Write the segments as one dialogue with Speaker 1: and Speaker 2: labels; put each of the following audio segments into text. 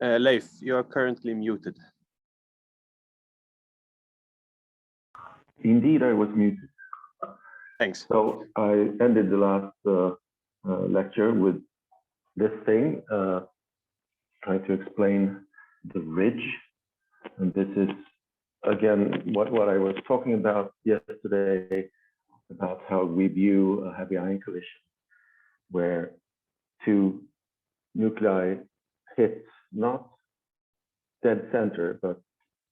Speaker 1: Leif, you are currently muted.
Speaker 2: Indeed, I was muted.
Speaker 1: Thanks.
Speaker 2: So I ended the last lecture with this thing, trying to explain the ridge. And this is, again, what I was talking about yesterday, about how we view a heavy ion collision, where two nuclei hit not dead center, but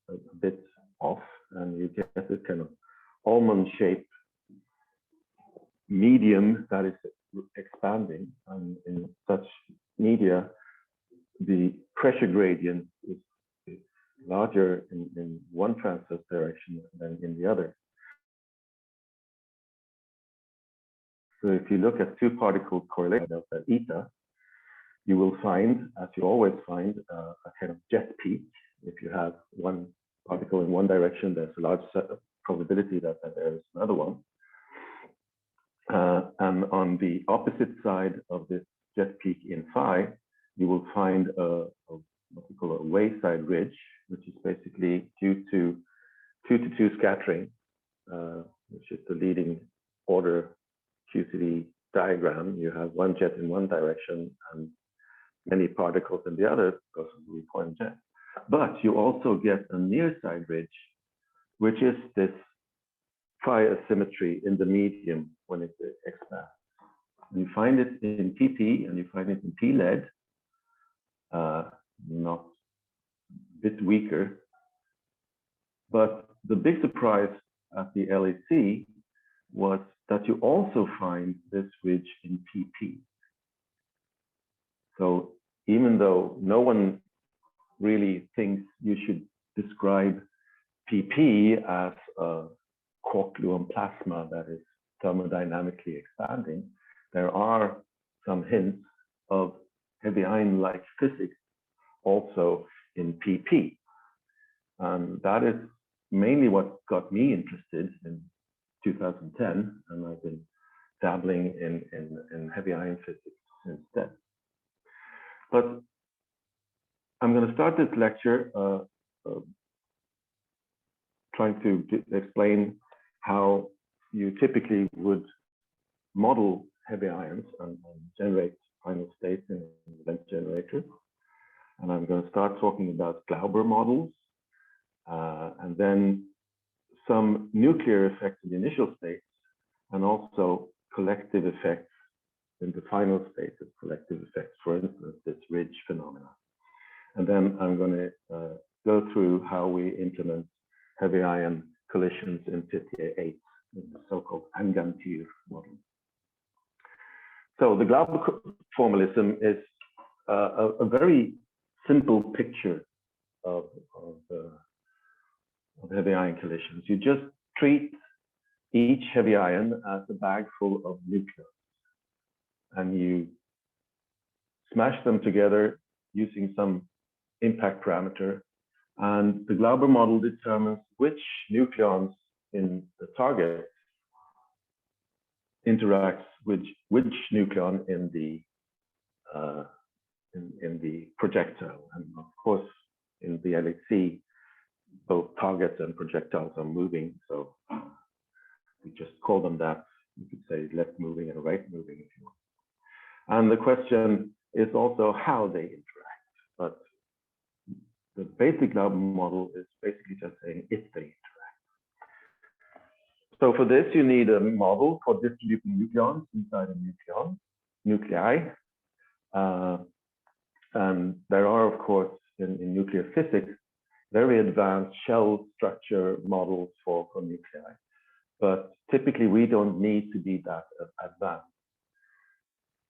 Speaker 2: a bit off, and you get this kind of almond-shaped medium that is expanding. And in such media, the pressure gradient is larger in one transverse direction than in the other. So if you look at two particle correlation delta eta, you will find, as you always find, a kind of jet peak. If you have one particle in one direction, there's a large probability that there is another one. And on the opposite side of this jet peak in phi, you will find what we call a wayside ridge, which is basically due to 2-to-2 scattering, which is the leading order QCD diagram. You have one jet in one direction and many particles in the other because of the point jet. But you also get a near side ridge, which is this phi asymmetry in the medium when it expands. You find it in PP and you find it in P-lead, not a bit weaker. But the big surprise at the LHC was that you also find this ridge in PP. So even though no one really thinks you should describe PP as a quark-gluon plasma that is thermodynamically expanding, there are some hints of heavy ion-like physics also in PP. And that is mainly what got me interested in 2010, and I've been dabbling in heavy ion physics since then. But I'm going to start this lecture trying to explain how you typically would model heavy ions and generate final states in event generators. And I'm going to start talking about Glauber models, and then some nuclear effects in the initial states, and also collective effects in the final state of collective effects, for instance, this ridge phenomena. And then I'm going to go through how we implement heavy ion collisions in 58 in the so-called Angantyr model. So the Glauber formalism is a very simple picture of heavy ion collisions. You just treat each heavy ion as a bag full of nucleus, and you smash them together using some impact parameter. And the Glauber model determines which nucleons in the target interacts with which nucleon in the projectile. And of course, in the LHC, both targets and projectiles are moving, so we just call them that. You could say left moving and right moving if you want. And the question is also how they interact. But the basic Glauber model is basically just saying if they interact. So for this, you need a model for distributing nucleons inside a nuclei. And there are, of course, in nuclear physics, very advanced shell structure models for nuclei. But typically, we don't need to be that advanced.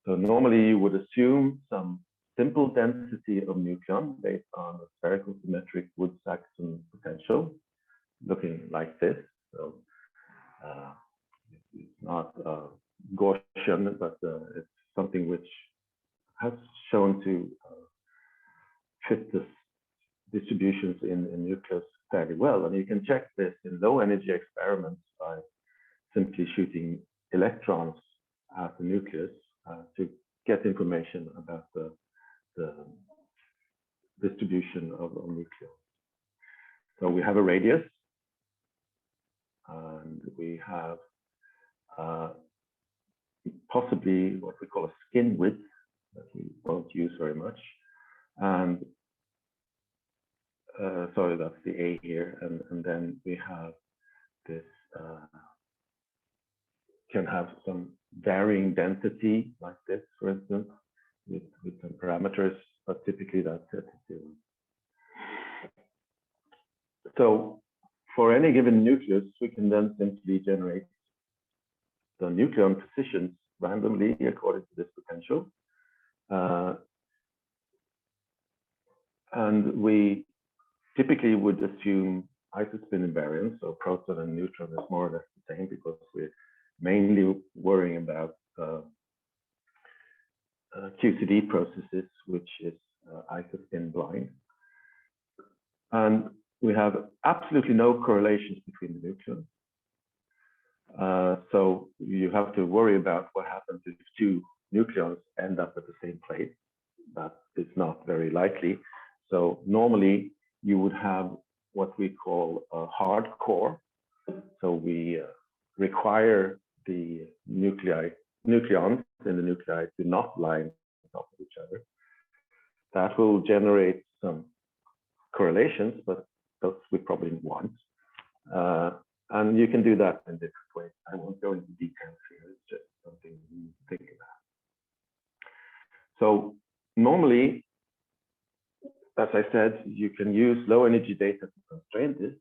Speaker 2: So normally, you would assume some simple density of nucleon based on a spherical symmetric Wood-Saxton potential, looking like this. So it's not Gaussian, but it's something which has shown to fit the distributions in nucleus fairly well. And you can check this in low energy experiments by simply shooting electrons at the nucleus to get information about the distribution of nucleons. So we have a radius, and we have possibly what we call a skin width that we won't use very much. And sorry, that's the A here. And then we have this, can have some varying density like this, for instance, with some parameters, but typically that's set to 0. So for any given nucleus, we can then simply generate the nucleon positions randomly according to this potential. And we typically would assume isospin invariance, so proton and neutron is more or less the same because we're mainly worrying about QCD processes, which is isospin blind. And we have absolutely no correlations between the nucleons. So you have to worry about what happens if two nucleons end up at the same place. That is not very likely. So normally you would have what we call a hard core. So we require the nucleons in the nuclei to not lie on top of each other. That will generate some correlations, but those we probably want. And you can do that in different ways. I won't go into details here. It's just something you think about. So normally, as I said, you can use low energy data to constrain this.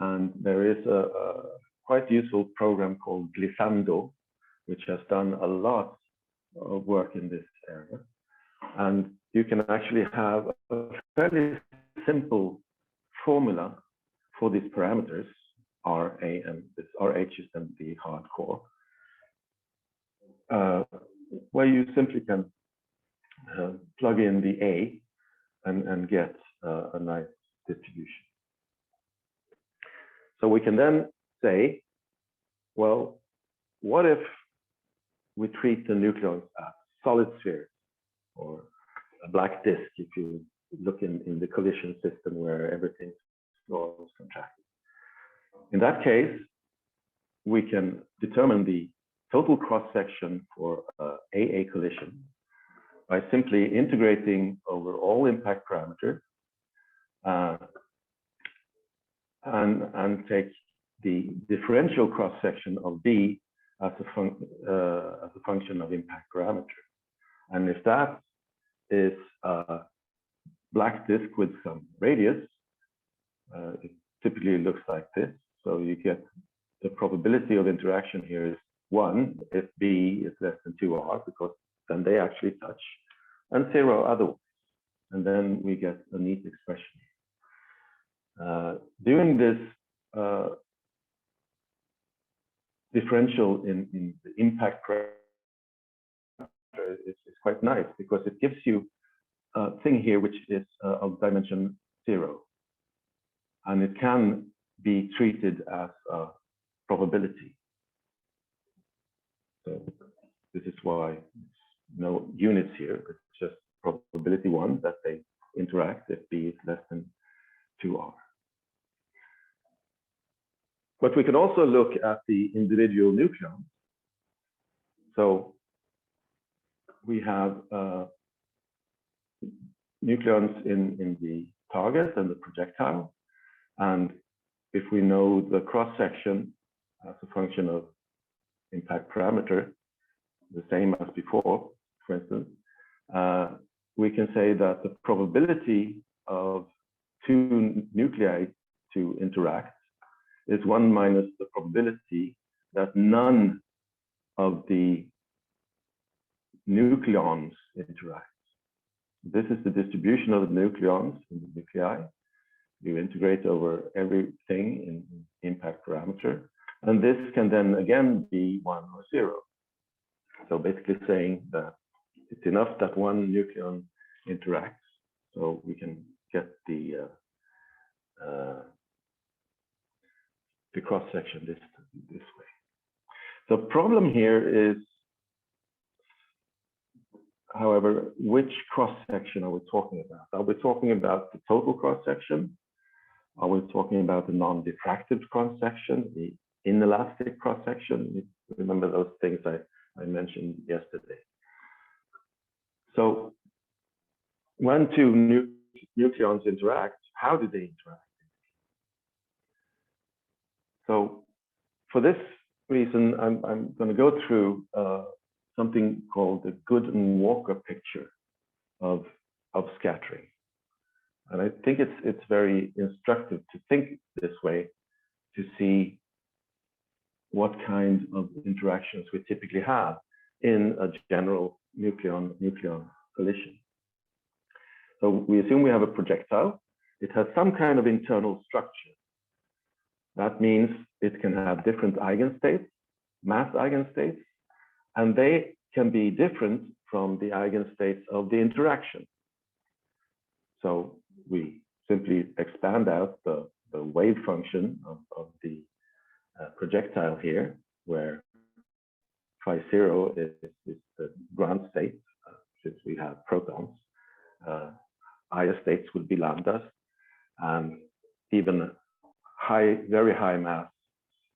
Speaker 2: And there is a quite useful program called Glissando, which has done a lot of work in this area. And you can actually have a fairly simple formula for these parameters, RA and this RH is then the hard core, where you simply can plug in the A and get a nice distribution. So we can then say, well, what if we treat the nucleons as solid spheres or a black disk if you look in the collision system where everything's always contracted. In that case, we can determine the total cross-section for AA collision by simply integrating over all impact parameters and take the differential cross-section of B as a function of impact parameter. And if that is a black disk with some radius, it typically looks like this. So you get the probability of interaction here is 1 if B is less than 2R, because then they actually touch, and 0 otherwise. And then we get a neat expression. Doing this differential in the impact parameter is quite nice because it gives you a thing here which is of dimension 0. And it can be treated as a probability. So this is why there's no units here. It's just probability 1 that they interact if B is less than 2R. But we can also look at the individual nucleons. So we have nucleons in the target and the projectile. And if we know the cross-section as a function of impact parameter, the same as before, for instance, we can say that the probability of two nuclei to interact is 1 minus the probability that none of the nucleons interact. This is the distribution of the nucleons in the nuclei. You integrate over everything in impact parameter. And this can then again be 1 or 0. So basically saying that it's enough that one nucleon interacts, so we can get the cross-section this way. The problem here is however, which cross-section are we talking about? Are we talking about the total cross-section? Are we talking about the non-diffractive cross-section, the inelastic cross-section? Remember those things I mentioned yesterday. So when two nucleons interact, how do they interact? So for this reason, I'm going to go through something called the Good and Walker picture of scattering. And I think it's very instructive to think this way to see what kind of interactions we typically have in a general nucleon collision. So we assume we have a projectile. It has some kind of internal structure. That means it can have different eigenstates, mass eigenstates, and they can be different from the eigenstates of the interaction. So we simply expand out the wave function of the projectile here, where phi 0 is the ground state, since we have protons. Higher states would be lambdas, and even very high mass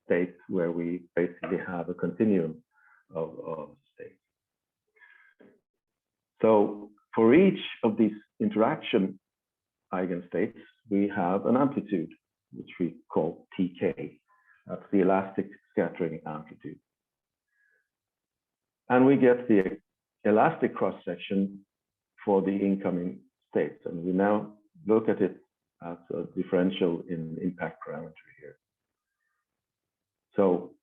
Speaker 2: states where we basically have a continuum of states. So for each of these interaction eigenstates, we have an amplitude, which we call Tk. That's the elastic scattering amplitude. And we get the elastic cross-section for the incoming states. And we now look at it as a differential in impact parameter here. So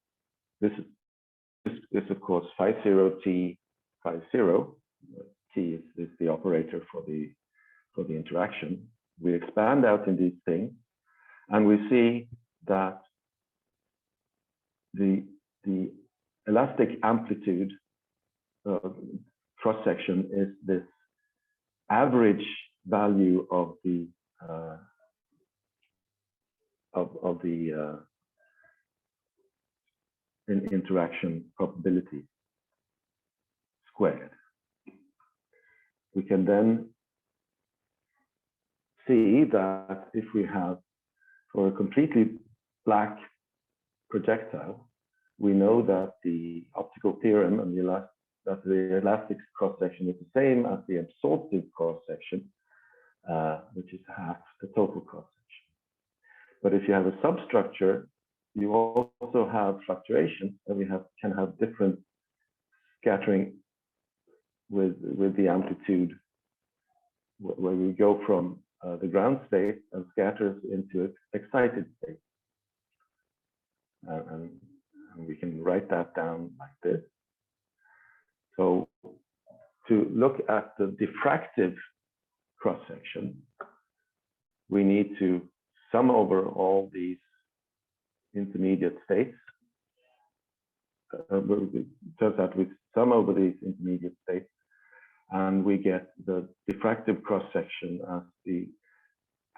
Speaker 2: this is of course phi 0 T phi 0. T is the operator for the interaction. We expand out in these things, and we see that the elastic amplitude cross-section is this average value of the interaction probability squared. We can then see that if we have, for a completely black projectile, we know that the optical theorem and that the elastic cross-section is the same as the absorptive cross-section, which is half the total cross-section. But if you have a substructure, you also have fluctuations, and we can have different scattering with the amplitude, where we go from the ground state and scatters into excited state. And we can write that down like this. So to look at the diffractive cross-section, we need to sum over all these intermediate states. It turns out we sum over these intermediate states, and we get the diffractive cross-section as the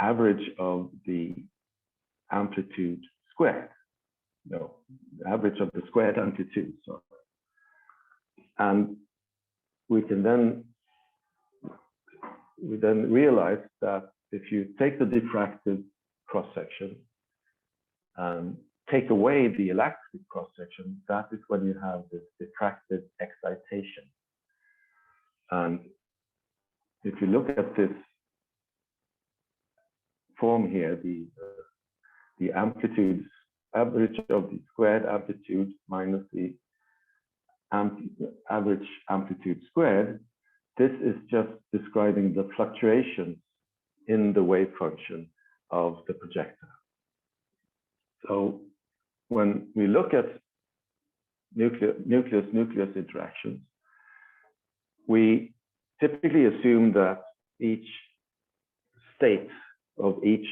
Speaker 2: average of the amplitude squared. No, the average of the squared amplitude, sorry. And we then realize that if you take the diffractive cross-section and take away the elastic cross-section, that is when you have this diffractive excitation. And if you look at this form here, the amplitude average of the squared amplitude minus the average amplitude squared, this is just describing the fluctuations in the wave function of the projectile. So when we look at nucleus-nucleus interactions, we typically assume that each state of each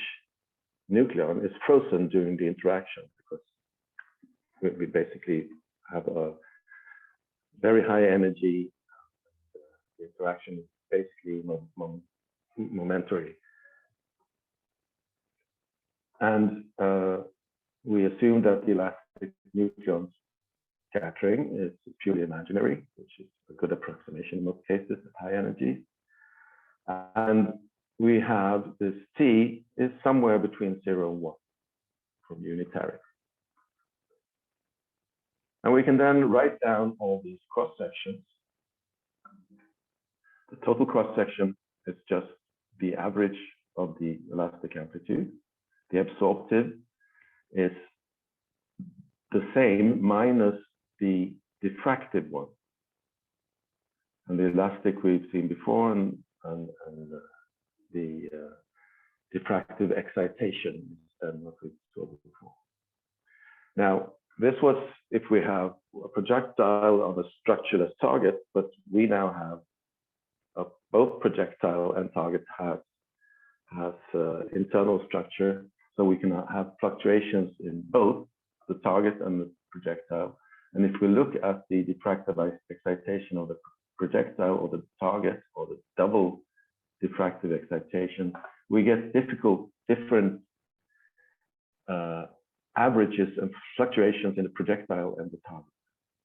Speaker 2: nucleon is frozen during the interaction, because we basically have a very high energy. The interaction is basically momentary. And we assume that the elastic nucleons scattering is purely imaginary, which is a good approximation in most cases at high energies. And we have this T is somewhere between 0 and 1 from unitary. And we can then write down all these cross-sections. The total cross-section is just the average of the elastic amplitude. The absorptive is the same minus the diffractive one. And the elastic we've seen before, and the diffractive excitation is then what we saw before. Now, this was if we have a projectile on a structureless target, but we now have both projectile and target has internal structure, so we can have fluctuations in both the target and the projectile. And if we look at the diffractive excitation of the projectile or the target or the double diffractive excitation, we get different averages and fluctuations in the projectile and the target,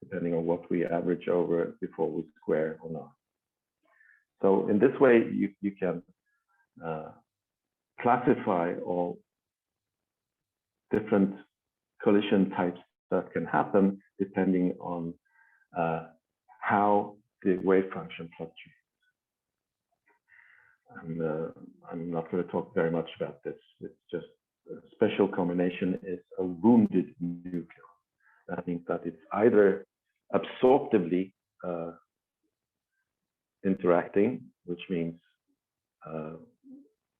Speaker 2: depending on what we average over before we square or not. So in this way, you can classify all different collision types that can happen depending on how the wave function fluctuates. And I'm not going to talk very much about this. It's just a special combination is a wounded nucleon. That means that it's either absorptively interacting, which means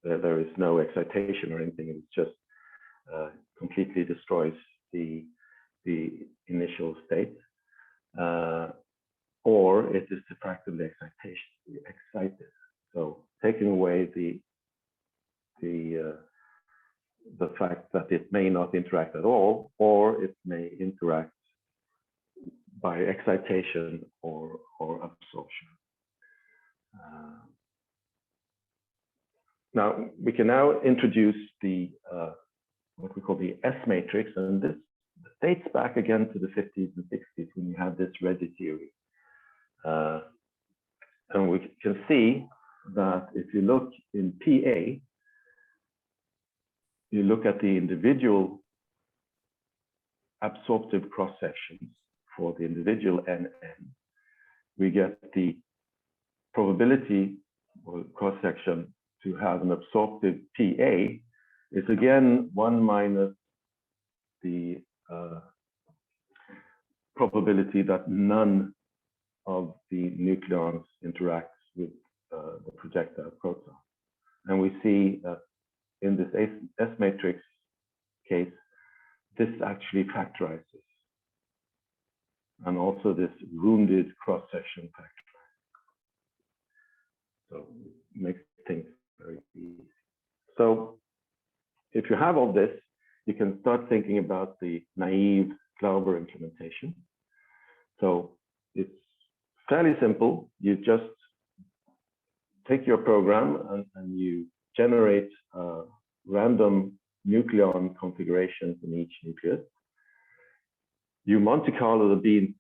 Speaker 2: there is no excitation or anything. It just completely destroys the initial state, or it is diffractively excited. So taking away the fact that it may not interact at all, or it may interact by excitation or absorption. Now we can now introduce the what we call the S matrix, and this dates back again to the 50s and 60s when you had this Regge theory. And we can see that if you look in PA, you look at the individual absorptive cross sections for the individual NN, we get the probability or cross section to have an absorptive PA is again 1 minus the probability that none of the nucleons interacts with the projectile proton. And we see that in this S matrix case, this actually factorizes. And also this wounded cross-section factorizes. So it makes things very easy. So if you have all this, you can start thinking about the naive Glauber implementation. So it's fairly simple. You just take your program and you generate random nucleon configurations in each nucleus. You Monte Carlo the beam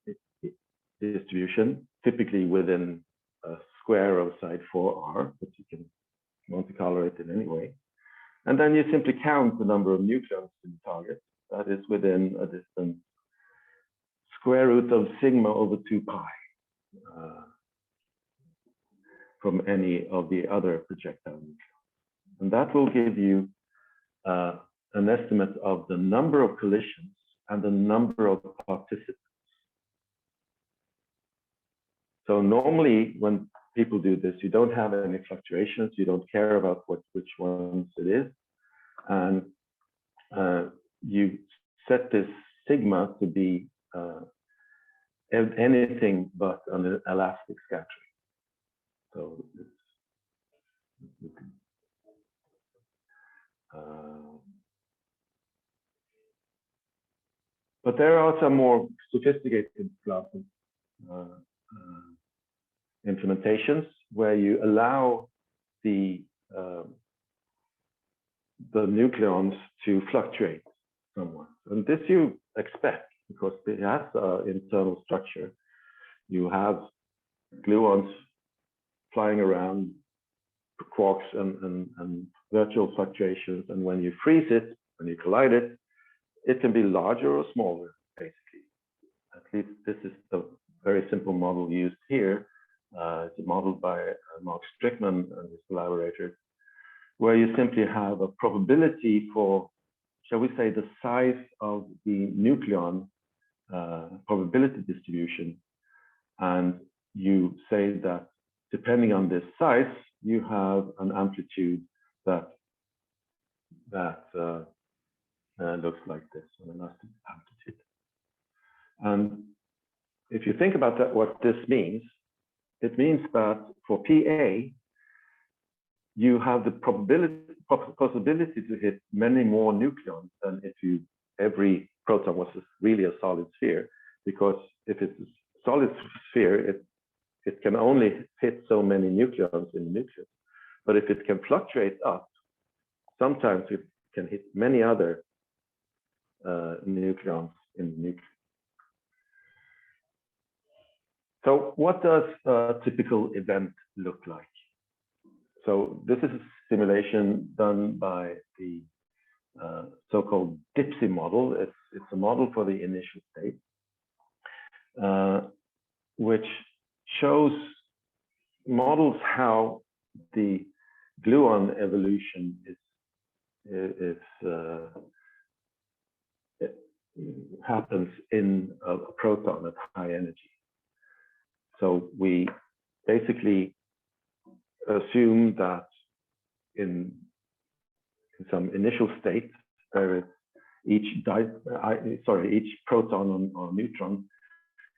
Speaker 2: distribution, typically within a square of side 4R, but you can Monte Carlo it in any way. And then you simply count the number of nucleons in the target. That is within a distance square root of sigma over 2 pi from any of the other projectile nucleons. And that will give you an estimate of the number of collisions and the number of participants. So normally when people do this, you don't have any fluctuations, you don't care about which ones it is, and you set this sigma to be anything but an elastic scattering. So but there are some more sophisticated implementations where you allow the nucleons to fluctuate somewhat. And this you expect. because it has an internal structure. You have gluons flying around, quarks and virtual fluctuations, and when you freeze it, when you collide it, it can be larger or smaller, basically. At least this is the very simple model used here. It's modeled by Mark Strickman and his collaborators, where you simply have a probability for, shall we say, the size of the nucleon probability distribution. And you say that depending on this size, you have an amplitude that looks like this, an elastic amplitude. And if you think about that, what this means, it means that for PA, you have the possibility to hit many more nucleons than if every proton was really a solid sphere, because if it's a solid sphere, it can only hit so many nucleons in the nucleus. But if it can fluctuate up, sometimes it can hit many other nucleons in the nucleus. So what does a typical event look like? So this is a simulation done by the so-called DIPSY model. It's a model for the initial state, which models how the gluon evolution happens in a proton at high energy. So we basically assume that in some initial state, there is each proton or neutron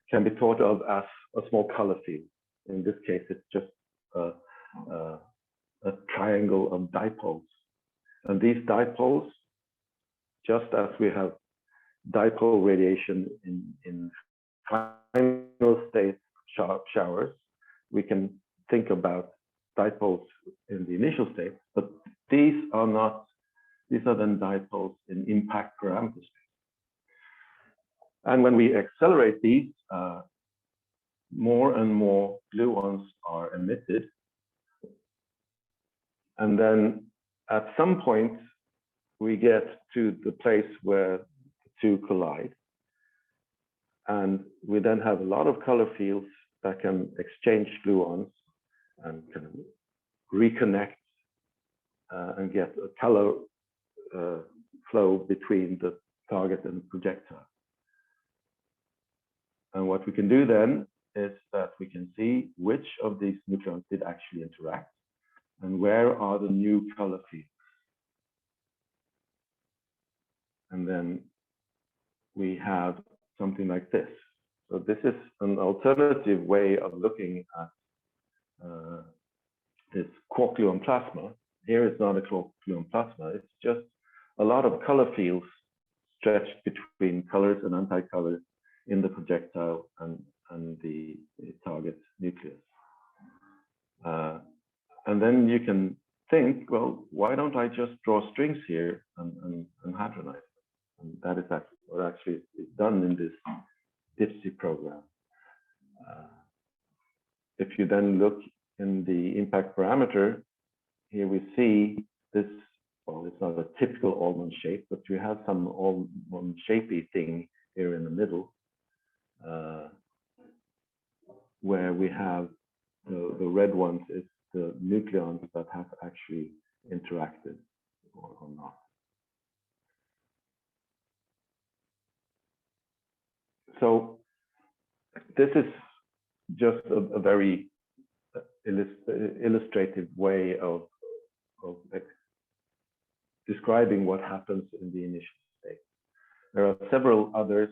Speaker 2: can be thought of as a small color field. In this case, it's just a triangle of dipoles. And these dipoles, just as we have dipole radiation in final state showers, we can think about dipoles in the initial state, but these are then dipoles in impact parameter space. And when we accelerate these, more and more gluons are emitted. And then at some point, we get to the place where the two collide. And we then have a lot of color fields that can exchange gluons and can reconnect and get a color flow between the target and projectile. And what we can do then is that we can see which of these neutrons did actually interact and where are the new color fields. And then we have something like this. So this is an alternative way of looking at this quark-gluon plasma. Here it's not a quark-gluon plasma, it's just a lot of color fields stretched between colors and anti-colors in the projectile and the target nucleus. And then you can think, well, why don't I just draw strings here and hadronize them? And that is what actually is done in this DIPSY program. If you then look in the impact parameter, here we see this, well, it's not a typical almond shape, but you have some almond shapey thing here in the middle, where we have the red ones is the nucleons that have actually interacted or not. So this is just a very illustrative way of describing what happens in the initial state. There are several others.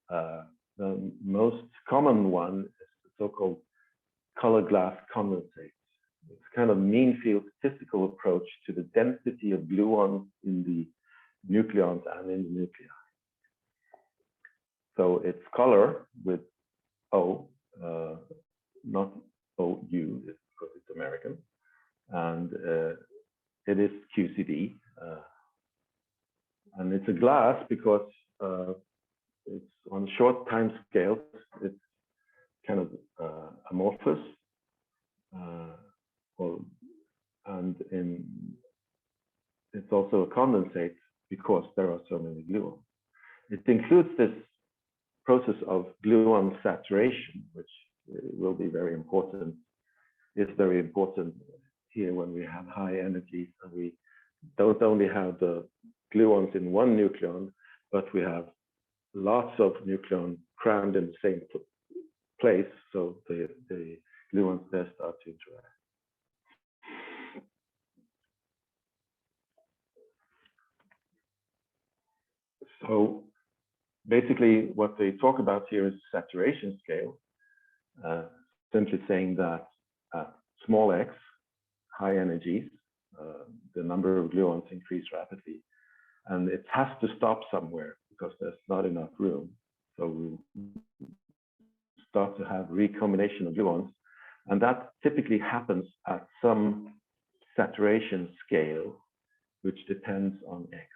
Speaker 2: The most common one is the so-called color glass condensate. It's kind of mean field statistical approach to the density of gluons in the nucleons and in the nuclei. So it's color with O, not OU, because it's American, and it is QCD. And it's a glass because it's on short time scales. It's kind of amorphous, and it's also a condensate because there are so many gluons. It includes this process of gluon saturation, which will be very important. It's very important here when we have high energies and we don't only have the gluons in one nucleon, but we have lots of nucleon crammed in the same place, so the gluons there start to interact. So basically what they talk about here is saturation scale, simply saying that at small x, high energies, the number of gluons increase rapidly, and it has to stop somewhere because there's not enough room. So we start to have recombination of gluons, and that typically happens at some saturation scale, which depends on x.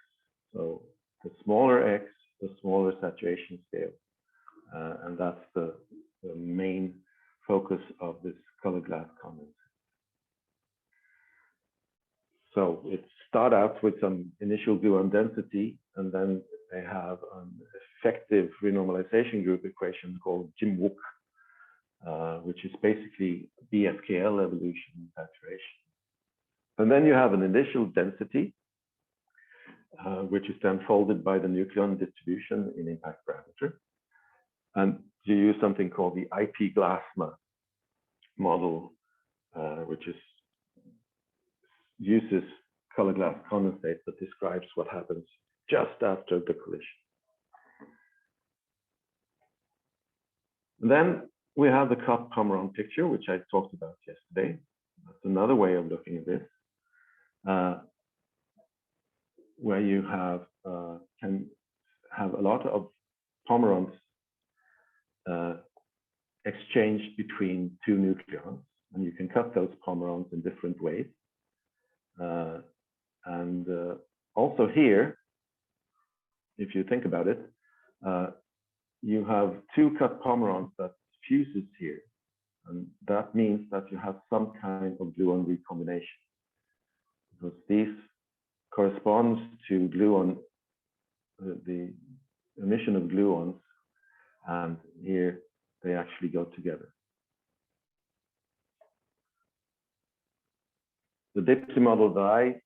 Speaker 2: So the smaller x, the smaller saturation scale, and that's the main focus of this color glass condensate. So it starts out with some initial gluon density, and then they have an effective renormalization group equation called Jim-Wook, which is basically BFKL evolution and saturation. And then you have an initial density, which is then folded by the nucleon distribution in impact parameter. And you use something called the IP Glasma model, which uses color glass condensate that describes what happens just after the collision. And then we have the cut Pomeroy picture, which I talked about yesterday. That's another way of looking at this, where you can have a lot of Pomerons exchanged between two nucleons, and you can cut those Pomerons in different ways. And also here, if you think about it, you have two cut Pomerons that fuses here, and that means that you have some kind of gluon recombination, because these corresponds to gluon, the emission of gluons, and here they actually go together. The Dipsy model that I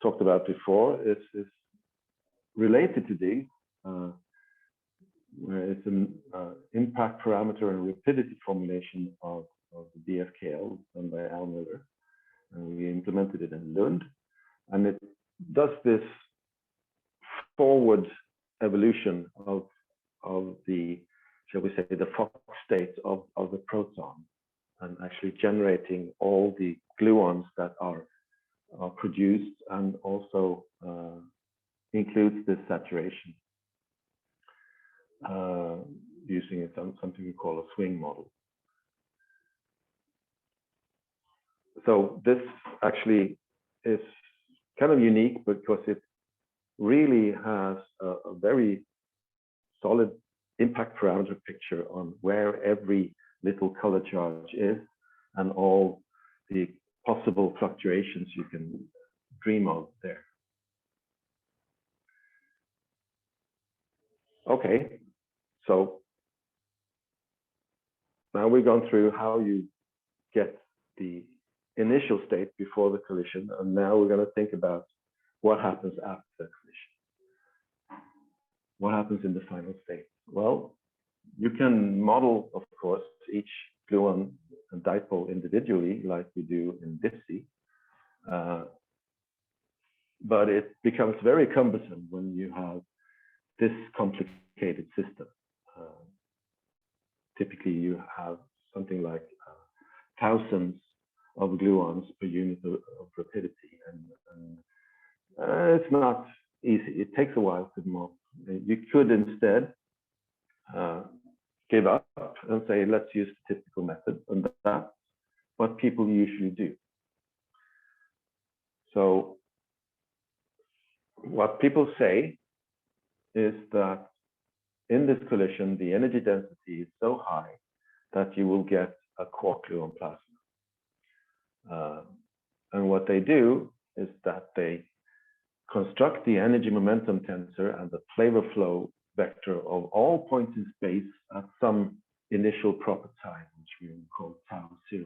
Speaker 2: talked about before is related to these, where it's an impact parameter and rapidity formulation of the BFKL done by Al Miller, and we implemented it in Lund, and it does this forward evolution of the, shall we say, the Fock state of the proton, and actually generating all the gluons that are produced, and also includes this saturation, using something we call a swing model. So this actually is kind of unique because it really has a very solid impact parameter picture on where every little color charge is and all the possible fluctuations you can dream of there. Okay, so now we've gone through how you get the initial state before the collision, and now we're going to think about what happens after the collision. What happens in the final state? Well, you can model, of course, each gluon and dipole individually, like we do in Diffsy, but it becomes very cumbersome when you have this complicated system. Typically, you have something like thousands of gluons per unit of rapidity, and it's not easy. It takes a while to model. You could instead give up and say, let's use the statistical method, and that's what people usually do. So what people say is that in this collision, the energy density is so high that you will get a quark-gluon plasma. And what they do is that they construct the energy momentum tensor and the flavor flow vector of all points in space at some initial proper time, which we call tau 0.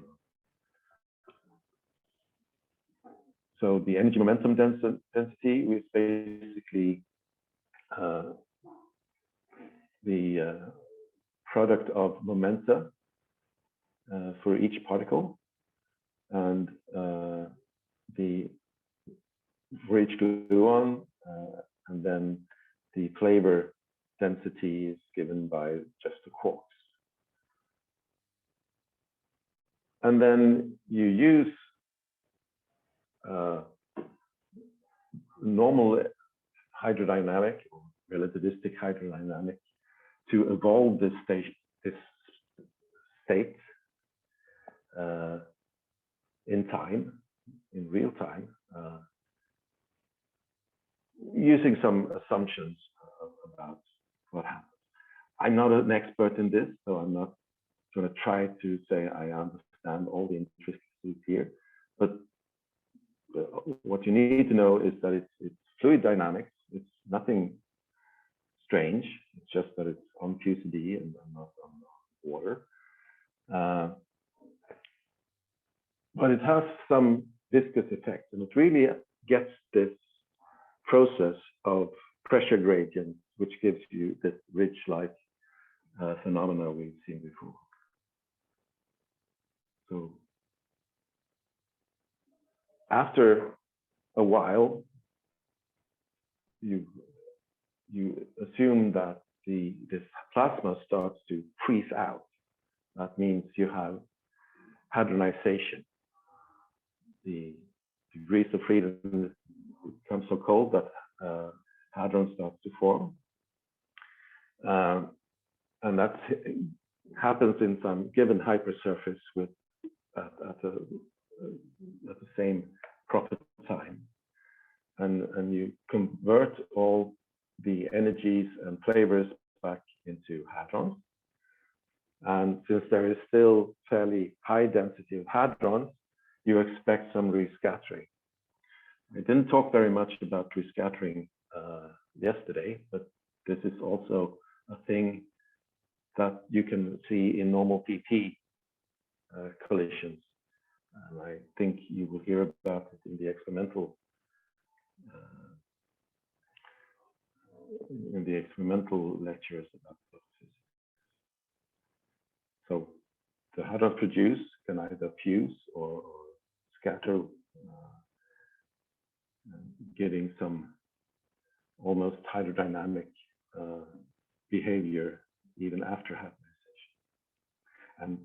Speaker 2: So the energy momentum density is basically the product of momenta for each particle, and for each gluon, and then the flavor density is given by just the quarks. And then you use normal hydrodynamic or relativistic hydrodynamic to evolve this state in time, in real time, using some assumptions about what happens. I'm not an expert in this, so I'm not going to try to say I understand all the intricacies here, but what you need to know is that it's fluid dynamics. It's nothing strange. It's just that it's on QCD and not on water. But it has some viscous effect, and it really gets this process of pressure gradient, which gives you this ridge-like phenomena we've seen before. So after a while, you assume that this plasma starts to freeze out. That means you have hadronization. The degrees of freedom become so cold that hadron starts to form. And that happens in some given hypersurface with at the same proper time. And you convert all the energies and flavors back into hadrons. And since there is still fairly high density of hadrons, you expect some rescattering. I didn't talk very much about rescattering yesterday, but this is also a thing that you can see in normal PP collisions. And I think you will hear about it in the experimental lectures about physics. So the hadrons produced can either fuse or scatter, giving some almost hydrodynamic behavior even after hadronization. And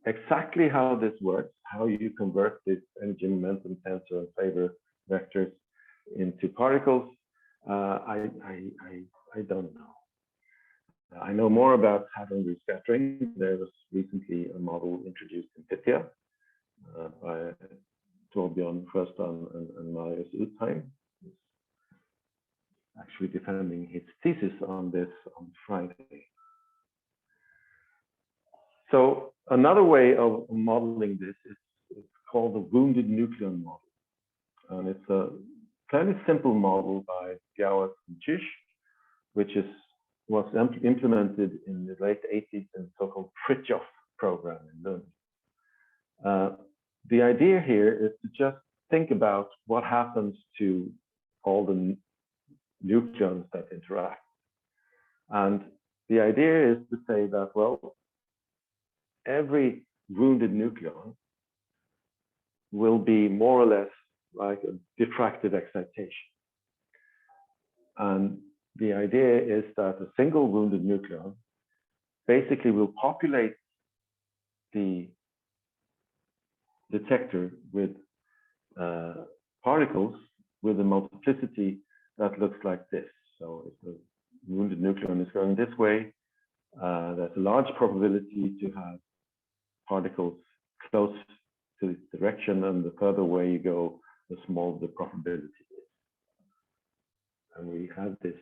Speaker 2: exactly how this works, how you convert this energy momentum tensor and flavor vectors into particles, I don't know. I know more about hadron rescattering. There was recently a model introduced in Pythia by Torbjörn Sjöstrand and Marius Utheim. He's actually defending his thesis on this on Friday. So another way of modeling this is called the wounded nucleon model. And it's a fairly simple model by Gowers and Chish, which was implemented in the late 80s in the so-called Fritjof program in Lund. The idea here is to just think about what happens to all the nucleons that interact. And the idea is to say that, well, every wounded nucleon will be more or less like a diffractive excitation. And the idea is that a single wounded nucleon basically will populate the detector with particles with a multiplicity that looks like this. So if the wounded nucleon is going this way, there's a large probability to have particles close to its direction, and the further away you go, the smaller the probability is. And we have this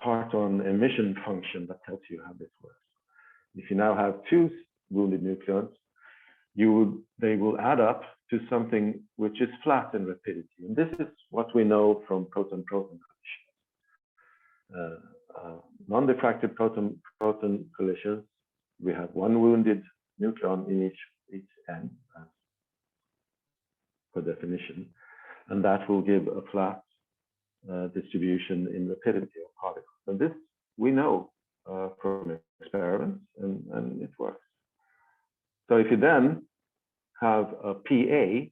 Speaker 2: part proton emission function that tells you how this works. If you now have two wounded nucleons, they will add up to something which is flat in rapidity. And this is what we know from proton-proton collisions. Non-diffractive proton-proton collisions, we have one wounded nucleon in each end, per definition, and that will give a flat distribution in rapidity of particles. And this we know from experiments, and it works. So if you then have a PA,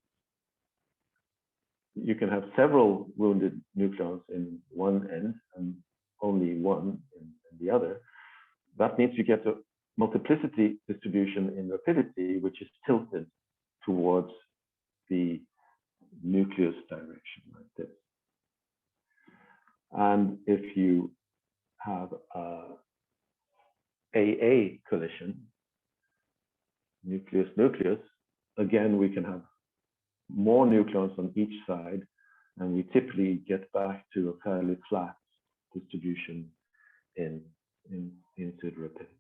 Speaker 2: you can have several wounded nucleons in one end and only one in the other. That means you get a multiplicity distribution in rapidity, which is tilted towards the nucleus direction like this. And if you have a AA collision, nucleus-nucleus, again, we can have more nucleons on each side, and we typically get back to a fairly flat distribution into the rapidity.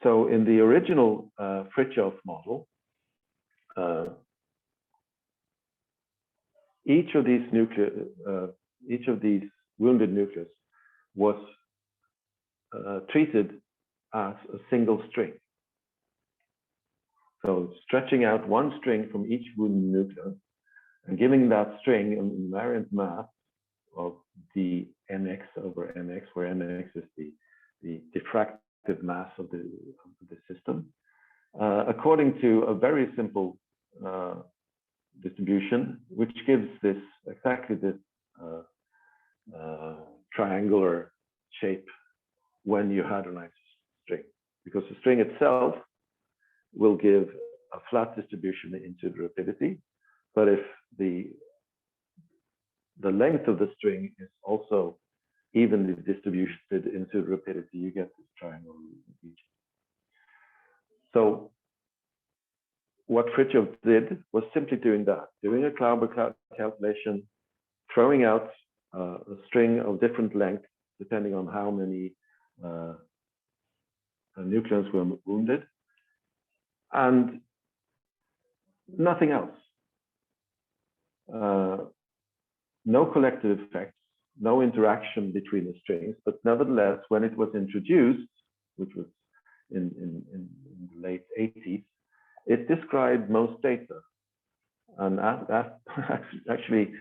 Speaker 2: So in the original Fritjof model, each of these wounded nucleus was treated as a single string. So stretching out one string from each wounded nucleus and giving that string an invariant mass of the nx over nx, where nx is the diffractive mass of the system, according to a very simple distribution, which gives this exactly this triangular shape when you hadronize string, because the string itself will give a flat distribution into the rapidity, but if the length of the string is also evenly distributed into the rapidity, you get this triangle region. So what Fritjof did was simply doing that, doing a Klauber calculation, throwing out a string of different lengths depending on how many nucleons were wounded, and nothing else. No collective effects, no interaction between the strings, but nevertheless, when it was introduced, which was in the late 80s, it described most data. And actually,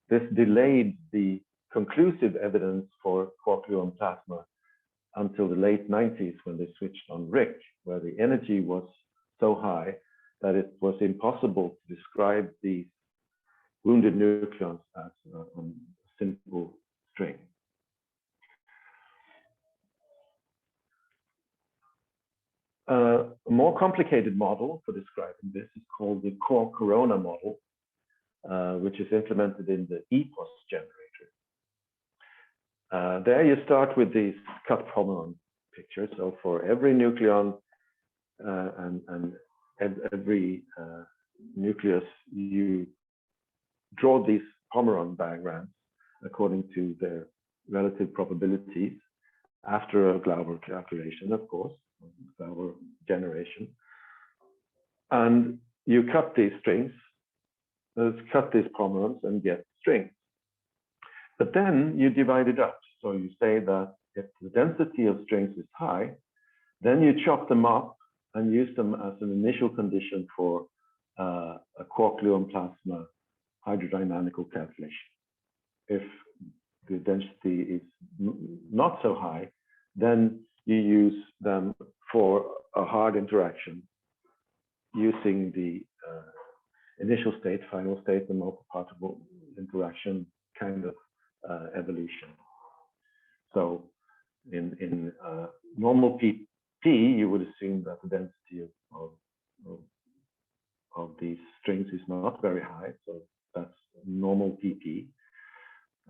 Speaker 2: this delayed the conclusive evidence for quark-gluon plasma until the late 90s, when they switched on RIC, where the energy was so high that it was impossible to describe these wounded nucleons as a simple string. A more complicated model for describing this is called the quark-corona model, which is implemented in the EPOS generator. There you start with these cut Pomeron pictures. So for every nucleon and every nucleus, you draw these Pomeron diagrams according to their relative probabilities after a Glauber calculation, of course, Glauber generation. And you cut these strings, cut these Pomerons and get strings. But then you divide it up. So you say that if the density of strings is high, then you chop them up and use them as an initial condition for a quark-gluon plasma hydrodynamical calculation. If the density is not so high, then you use them for a hard interaction using the initial state, final state, and multiparticle interaction kind of evolution. So in normal PP, you would assume that the density of these strings is not very high, so that's normal PP.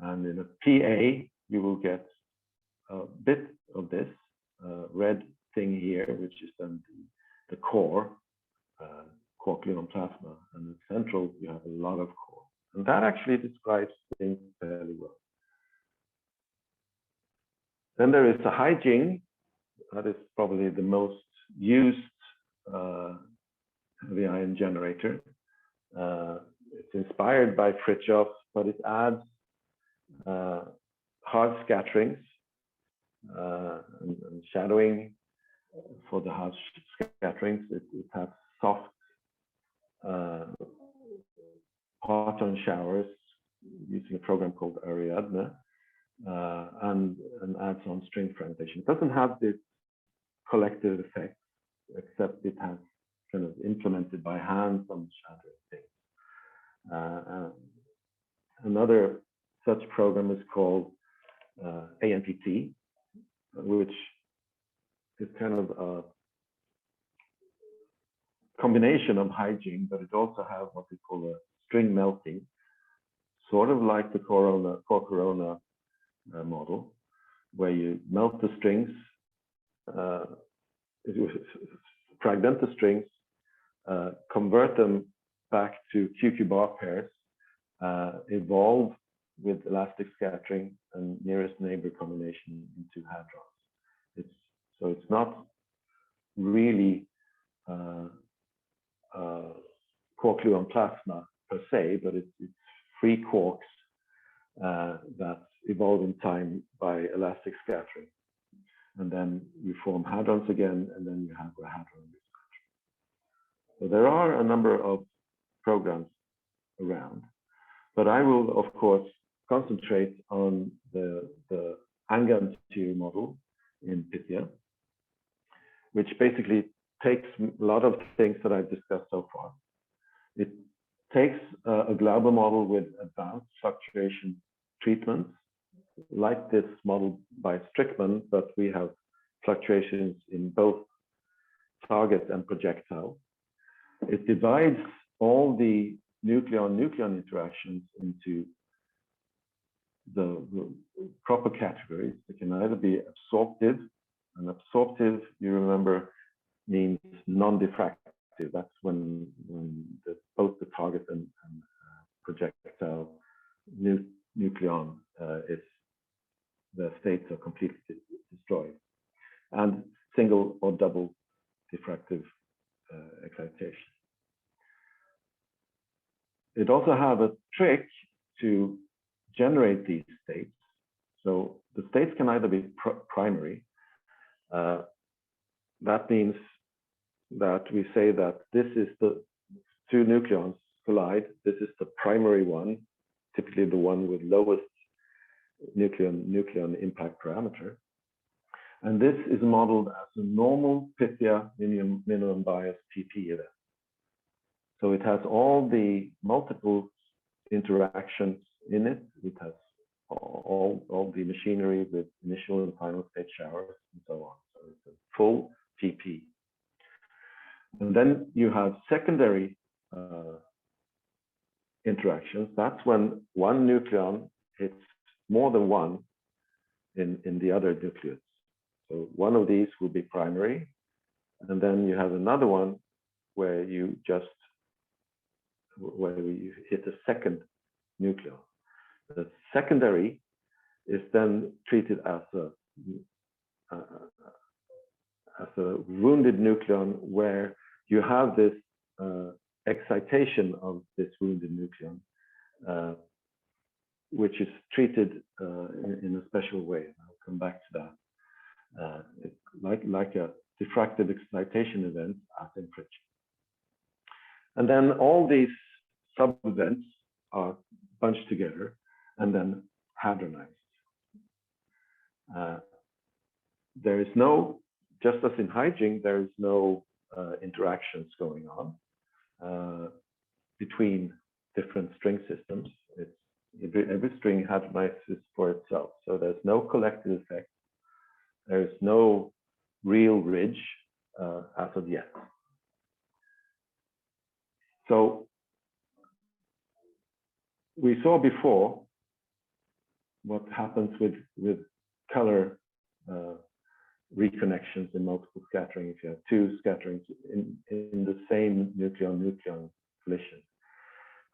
Speaker 2: And in a PA, you will get a bit of this red thing here, which is then the core quark-gluon plasma, and in central you have a lot of quarks. And that actually describes things fairly well. Then there is the Haijing. That is probably the most used heavy ion generator. It's inspired by Fritjof, but it adds hard scatterings and shadowing for the hard scatterings. It has soft parton showers using a program called Ariadne, and adds on string fragmentation. It doesn't have this collective effect, except it has kind of implemented by hand some shattering things. Another such program is called AMPT, which is kind of a combination of Haijing, but it also has what we call a string melting, sort of like the Corona model, where you melt the strings, fragment the strings, convert them back to QQ bar pairs, evolve with elastic scattering and nearest neighbor combination into hadrons. So it's not really quark-gluon plasma per se, but it's free quarks that evolve in time by elastic scattering. And then you form hadrons again, and then you have a hadron mismatch. So there are a number of programs around, but I will, of course, concentrate on the Angantyr model in Pythia, which basically takes a lot of things that I've discussed so far. It takes a Glauber model with advanced fluctuation treatments, like this model by Strickman, but we have fluctuations in both target and projectile. It divides all the nucleon-nucleon interactions into the proper categories. They can either be absorptive, and absorptive, you remember, means non-diffractive. That's when both the target and projectile nucleon the states are completely destroyed, and single or double diffractive excitation. It also has a trick to generate these states. So the states can either be primary. That means that we say that this is the two nucleons collide. This is the primary one, typically the one with lowest nucleon impact parameter. And this is modeled as a normal Pythia minimum bias PP event. So it has all the multiple interactions in it. It has all the machinery with initial and final state showers and so on. So it's a full PP. And then you have secondary interactions. That's when one nucleon hits more than one in the other nucleus. So one of these will be primary, and then you have another one where you hit a second nucleon. The secondary is then treated as a wounded nucleon, where you have this excitation of this wounded nucleon, which is treated in a special way. I'll come back to that. It's like a diffractive excitation event as in friction. And then all these sub-events are bunched together and then hadronized. There is no, just as in Haijing, there is no interactions going on between different string systems. Every string hadronizes for itself. So there's no collective effect. There's no real ridge as of yet. So we saw before what happens with color reconnections in multiple scattering if you have two scatterings in the same nucleon-nucleon collision.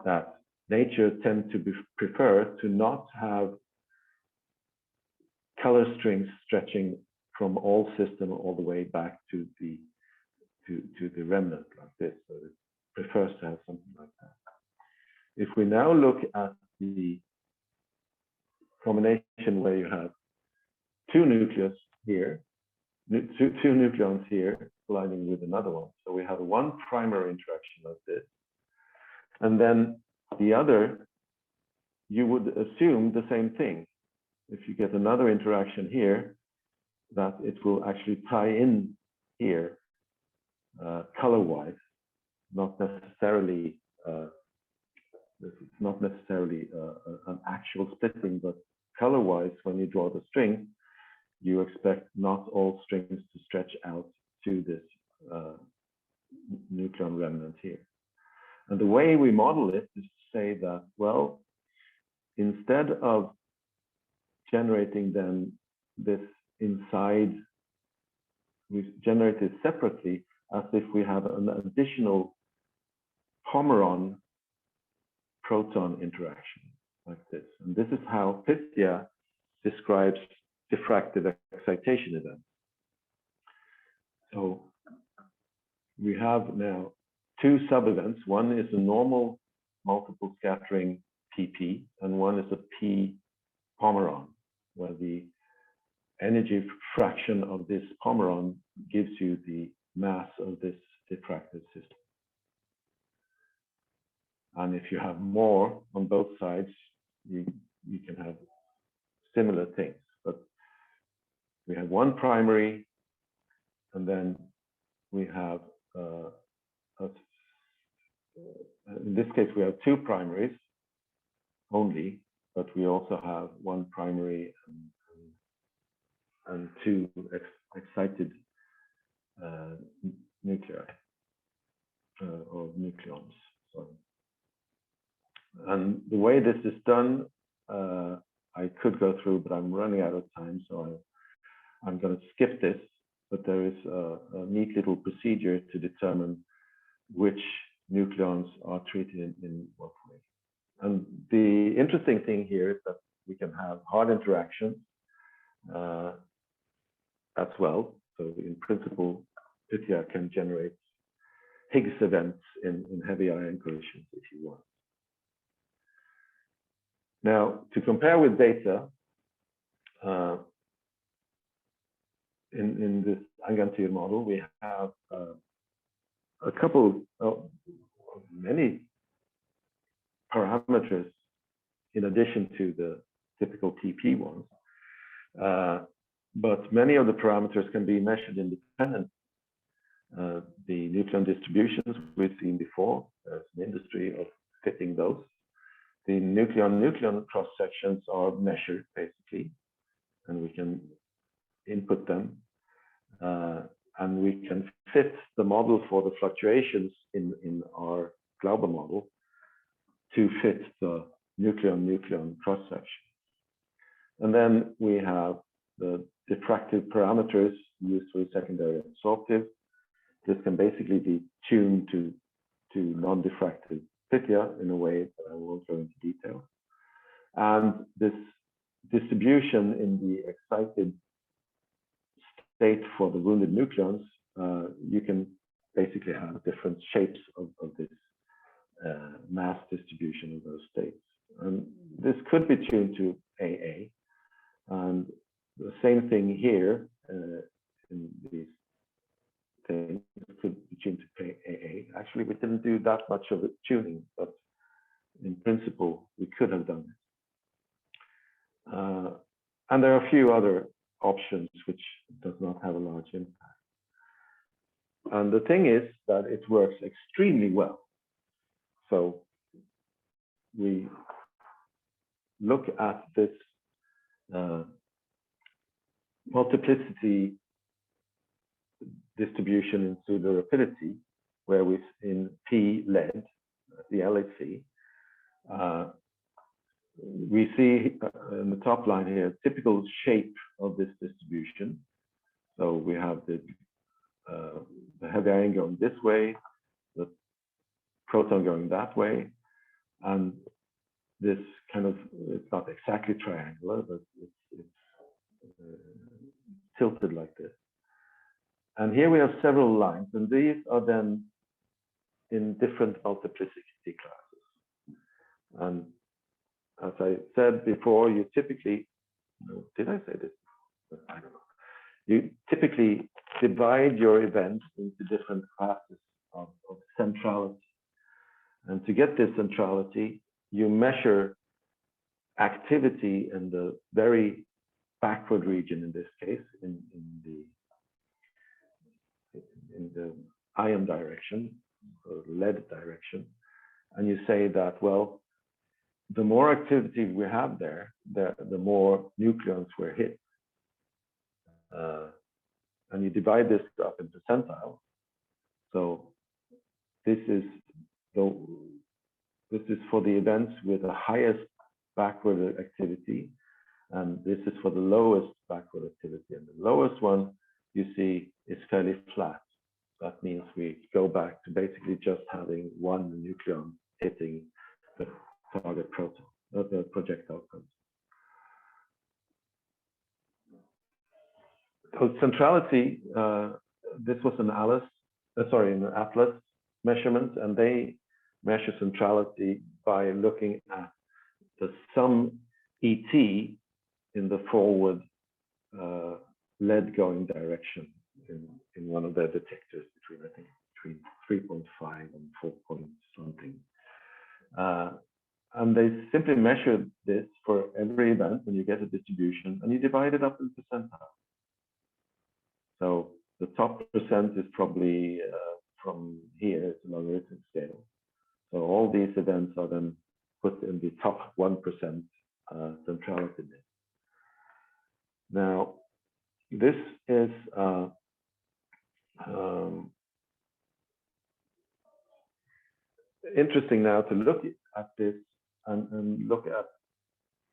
Speaker 2: That nature tends to prefer to not have color strings stretching from all system all the way back to the remnant like this. So it prefers to have something like that. If we now look at the combination where you have two nucleus here, two nucleons here colliding with another one. So we have one primary interaction like this. And then the other, you would assume the same thing. If you get another interaction here, that it will actually tie in here color-wise, not necessarily an actual splitting, but color-wise, when you draw the string, you expect not all strings to stretch out to this nucleon remnant here. And the way we model it is to say that, well, instead of generating then this inside, we generate it separately as if we have an additional Pomeron proton interaction like this. And this is how Pythia describes diffractive excitation events. So we have now two sub-events. One is a normal multiple scattering PP, and one is a P Pomeron, where the energy fraction of this Pomeron gives you the mass of this diffractive system. And if you have more on both sides, you can have similar things. But we have one primary, and then we have, in this case, we have two primaries only, but we also have one primary and two excited nuclei or nucleons. Sorry. And the way this is done, I could go through, but I'm running out of time, so I'm going to skip this. But there is a neat little procedure to determine which nucleons are treated in what way. And the interesting thing here is that we can have hard interactions as well. So in principle, Pythia can generate Higgs events in heavy ion collisions if you want. Now, to compare with data, in this Angantyr model, we have a couple of many parameters in addition to the typical TP ones. But many of the parameters can be measured independently. The nucleon distributions we've seen before, there's an industry of fitting those. The nucleon-nucleon cross-sections are measured basically, and we can input them. And we can fit the model for the fluctuations in our Glauber model to fit the nucleon-nucleon cross-section. And then we have the diffractive parameters used for secondary absorptive. This can basically be tuned to non-diffractive Pythia in a way that I won't go into detail. And this distribution in the excited state for the wounded nucleons, you can basically have different shapes of this mass distribution of those states. And this could be tuned to AA. And the same thing here in these things could be tuned to AA. Actually, we didn't do that much of the tuning, but in principle, we could have done it. And there are a few other options which does not have a large impact. And the thing is that it works extremely well. So we look at this multiplicity distribution in pseudo rapidity, where we in P lead, the LHC, we see in the top line here, typical shape of this distribution. So we have the heavy ion going this way, the proton going that way, and this kind of, it's not exactly triangular, but it's tilted like this. And here we have several lines, and these are then in different multiplicity classes. And as I said before, you typically, did I say this? I don't know. You typically divide your events into different classes of centrality. And to get this centrality, you measure activity in the very backward region, in this case, in the ion direction, or lead direction. And you say that, well, the more activity we have there, the more nucleons were hit. And you divide this up into percentiles. So this is for the events with the highest backward activity, and this is for the lowest backward activity. And the lowest one you see is fairly flat. That means we go back to basically just having one nucleon hitting the target proton, not the projectile proton. So centrality, this was an Atlas measurement, and they measure centrality by looking at the sum ET in the forward lead going direction in one of their detectors between 3.5 and 4 point something. And they simply measured this for every event, and you get a distribution, and you divide it up in percentile. So the top percent is probably from here, it's a logarithmic scale. So all these events are then put in the top 1% centrality bit. Now, this is interesting now to look at this and look at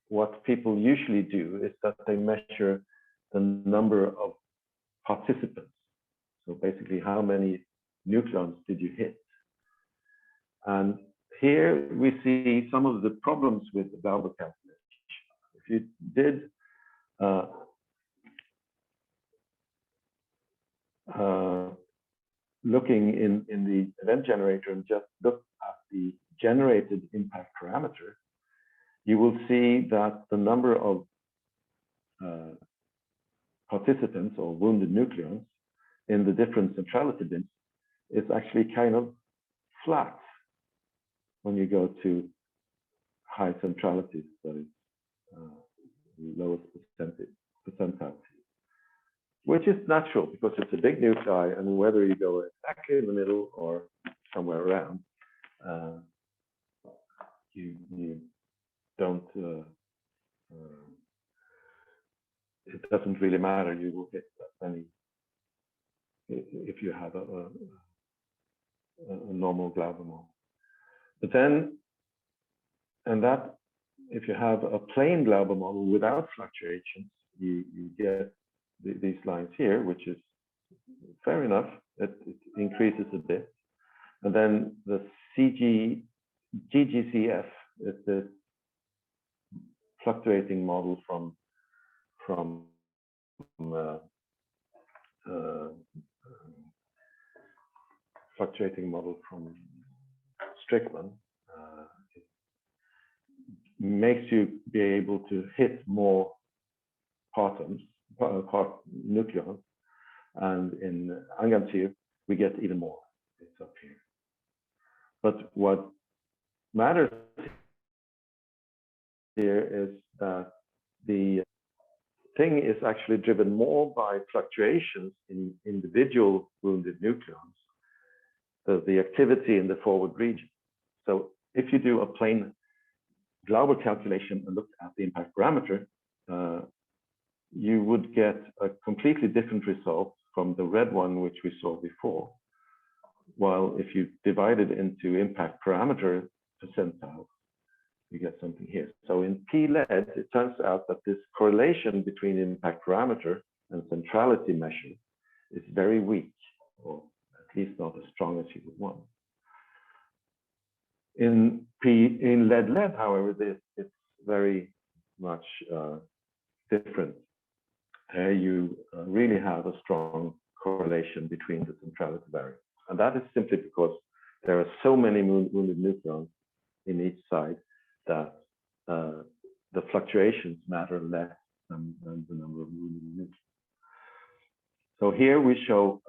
Speaker 2: what people usually do is that they measure the number of participants. So basically, how many nucleons did you hit? And here we see some of the problems with the Lonnblad calculation. If you did looking in the event generator and just look at the generated impact parameter, you will see that the number of participants or wounded nucleons in the different centrality bins is actually kind of flat when you go to high centralities, that is the lowest percentile, which is natural because it's a big nuclei, and whether you go exactly in the middle or somewhere around, you don't, it doesn't really matter. You will hit that many if you have a normal Glauber model. But then, and that, if you have a plain Glauber model without fluctuations, you get these lines here, which is fair enough. It increases a bit. And then the GGCF is the fluctuating model from Strickland. It makes you be able to hit more nucleons, and in Angantyr we get even more. It's up here. But what matters here is that the thing is actually driven more by fluctuations in individual wounded nucleons, the activity in the forward region. So if you do a plain Glauber calculation and look at the impact parameter, you would get a completely different result from the red one, which we saw before. While if you divide it into impact parameter percentile, you get something here. So in P-lead, it turns out that this correlation between impact parameter and centrality measure is very weak, or at least not as strong as you would want. In lead-lead, however, it's very much different. There you really have a strong correlation between the centrality variables. And that is simply because there are so many wounded nucleons in each side that the fluctuations matter less than the number of wounded nucleons. So here we show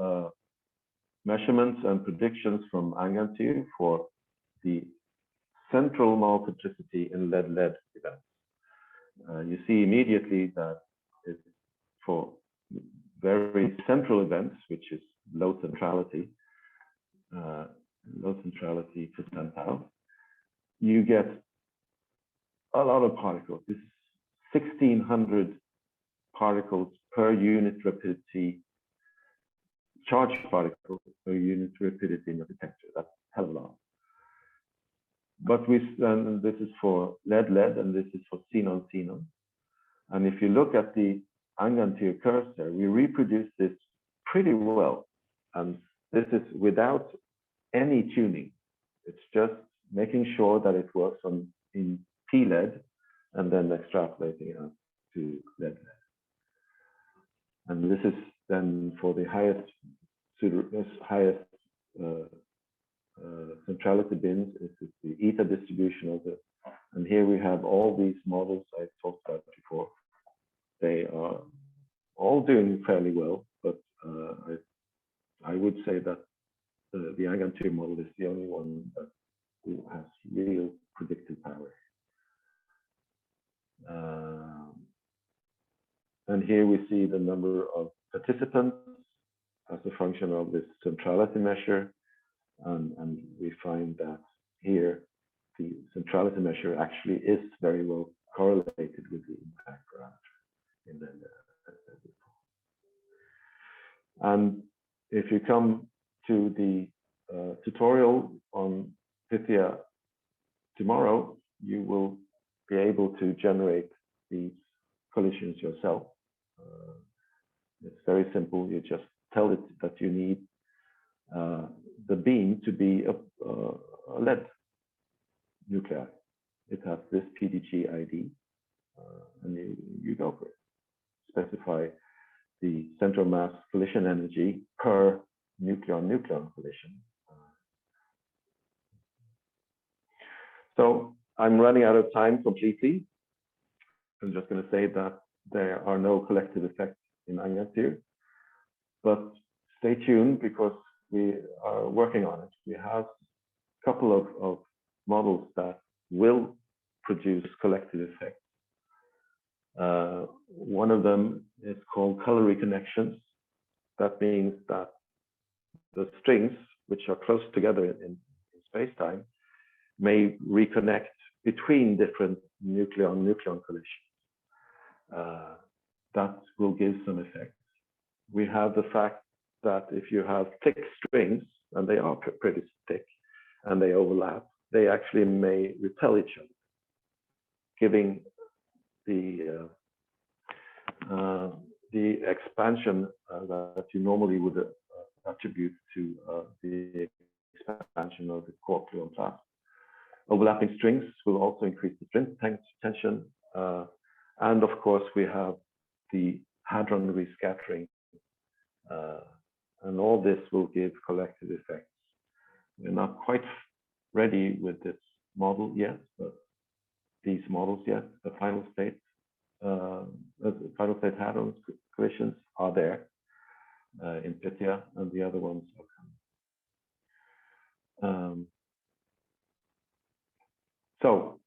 Speaker 2: measurements and predictions from Untitled for the central multiplicity in lead-lead events. You see immediately that it's for very central events, which is low centrality percentile, you get a lot of particles. This is 1,600 particles per unit rapidity, charged particles per unit rapidity in your detector. That's a hell of a lot. But and this is for lead-lead, and this is for xenon-xenon. And if you look at the Untitled curves there, we reproduce this pretty well. And this is without any tuning. It's just making sure that it works in P-lead and then extrapolating out to lead-lead. And this is then for the highest centrality bins. This is the eta distribution of it. And here we have all these models I talked about before. They are all doing fairly well, but I would say that the Untitled model is the only one that has real predictive power. And here we see the number of participants as a function of this centrality measure. And we find that here the centrality measure actually is very well correlated with the impact parameter in the and if you come to the tutorial on Pythia tomorrow, you will be able to generate these collisions yourself. It's very simple. You just tell it that you need the beam to be a lead nuclei. It has this PDG ID, and you go for it. Specify the central mass collision energy per nucleon-nucleon collision. So I'm running out of time completely. I'm just going to say that there are no collective effects in Untitled, but stay tuned because we are working on it. We have a couple of models that will produce collective effects. One of them is called Calorie Connections. That means that the strings, which are close together in space-time, may reconnect between different nucleon-nucleon collisions. That will give some effects. We have the fact that if you have thick strings, and they are pretty thick, and they overlap, they actually may repel each other, giving the expansion that you normally would attribute to the expansion of the quark-gluon plasma. Overlapping strings will also increase the string tension, and of course we have the hadron rescattering, and all this will give collective effects. We're not quite ready with this model yet, but these models yet, the final state hadron collisions are there in Pythia, and the other ones are coming. So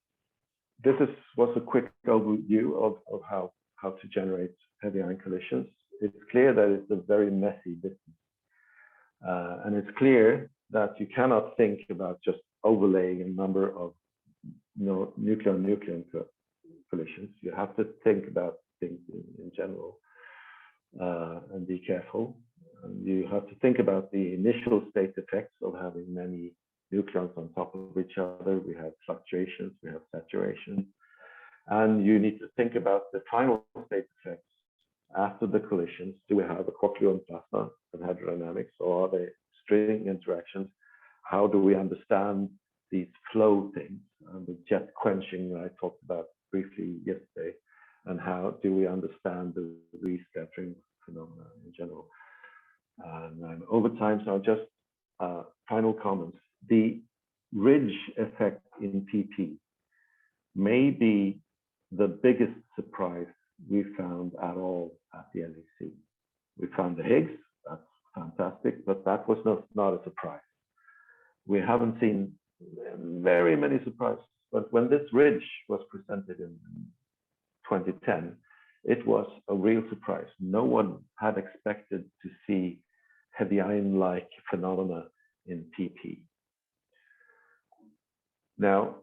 Speaker 2: this was a quick overview of how to generate heavy ion collisions. It's clear that it's a very messy business. And it's clear that you cannot think about just overlaying a number of nucleon-nucleon collisions. You have to think about things in general and be careful. And you have to think about the initial state effects of having many nucleons on top of each other. We have fluctuations, we have saturation. And you need to think about the final state effects after the collisions? Do we have a quark-gluon plasma and hydrodynamics, or are they string interactions? How do we understand these flow things and the jet quenching I talked about briefly yesterday? And how do we understand the rescattering phenomena in general? And I'm over time, so just final comments. The ridge effect in PP may be the biggest surprise we found at all at the LHC. We found the Higgs, that's fantastic, but that was not a surprise. We haven't seen very many surprises, but when this ridge was presented in 2010, it was a real surprise. No one had expected to see heavy ion-like phenomena in PP. Now,